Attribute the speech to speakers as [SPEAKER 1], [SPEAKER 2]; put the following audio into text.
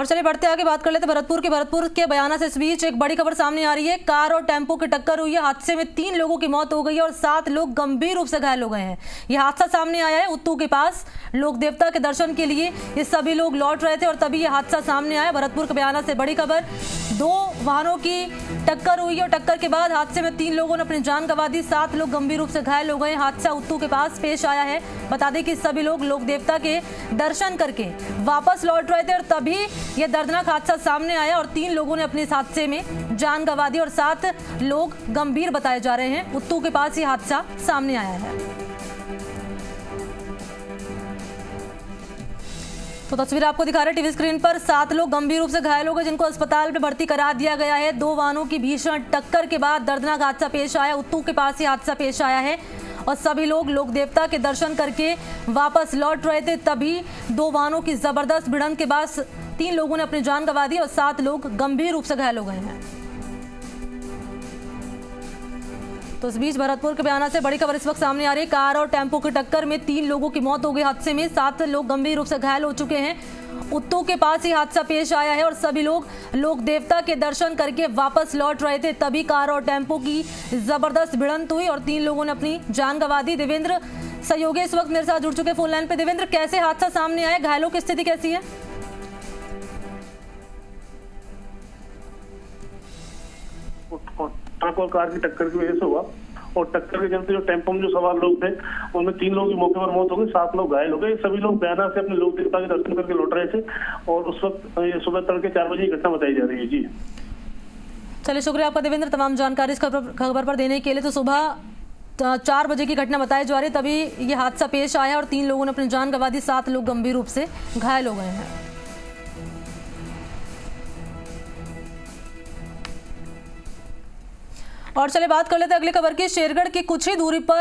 [SPEAKER 1] और चलिए बढ़ते आगे बात कर लेते हैं भरतपुर के बयाना से। इस बीच एक बड़ी खबर सामने आ रही है। कार और टेम्पो की टक्कर हुई है। हादसे में 3 लोगों की मौत हो गई है और 7 लोग गंभीर रूप से घायल हो गए हैं। यह हादसा सामने आया है उत्तू के पास। लोग देवता के दर्शन के लिए ये सभी लोग लौट रहे थे और तभी यह हादसा सामने आया। भरतपुर के बयाना से बड़ी खबर। 2 वाहनों की टक्कर हुई है और टक्कर के बाद हादसे में 3 लोगों ने अपनी जान गंवा दी। 7 लोग गंभीर रूप से घायल हो गए। हादसा उत्तू के पास पेश आया है। बता दें कि सभी लोग देवता के दर्शन करके वापस लौट रहे थे और तभी यह दर्दनाक हादसा सामने आया और 3 लोगों ने अपने इस हादसे में जान गंवा दी और 7 लोग गंभीर बताए जा रहे हैं। उत्तू के पास यह हादसा सामने आया है। तो तस्वीर आपको दिखा रहे टीवी स्क्रीन पर। 7 लोग गंभीर रूप से घायल हो गए जिनको अस्पताल में भर्ती करा दिया गया है। 2 वाहनों की भीषण टक्कर के बाद दर्दनाक हादसा पेश आया। उत्तू के पास यह हादसा पेश आया है और सभी लोग देवता के दर्शन करके वापस लौट रहे थे। तभी 2 वाहनों की जबरदस्त भिड़ंत के बाद 3 लोगों ने अपनी जान गंवा दी और 7 लोग गंभीर रूप से घायल हो गए हैं। तो इस बीच भरतपुर के बयाना से बड़ी खबर इस वक्त सामने आ रही है। कार और टेम्पो की टक्कर में 3 लोगों की मौत हो गई। हादसे में 7 लोग गंभीर रूप से घायल हो चुके हैं। उत्तू के पास ही हादसा पेश आया है और सभी लोग देवता के दर्शन करके वापस लौट रहे थे। तभी कार और टेम्पो की जबरदस्त भिड़ंत हुई और 3 लोगों ने अपनी जान गंवा दी। देवेंद्र सहयोगी इस वक्त मेरे साथ जुड़ चुके फोन लाइन पे। देवेंद्र, कैसे हादसा सामने आया? घायलों की स्थिति कैसी है?
[SPEAKER 2] ट्रक और कार की टक्कर की वजह से हुआ और टक्कर के चलते जो टेम्पो में जो सवार लोग थे उनमें 3 लोगों की मौके पर मौत हो गई, 7 लोग घायल हो गए। सभी लोग बयाना से अपने लोक देवता के दर्शन करके लौट रहे थे और उस वक्त ये सुबह तड़के 4 बजे की घटना बताई जा रही है। जी
[SPEAKER 1] चलिए, शुक्रिया आपका देवेंद्र तमाम जानकारी इस खबर पर देने के लिए। तो सुबह 4 बजे की घटना बताई जा रही है, तभी ये हादसा पेश आया और 3 लोगों ने अपनी जान गंवा दी। 7 लोग गंभीर रूप से घायल हो गए हैं। और चलिए बात कर लेते हैं अगली खबर की। शेरगढ़ की कुछ ही दूरी पर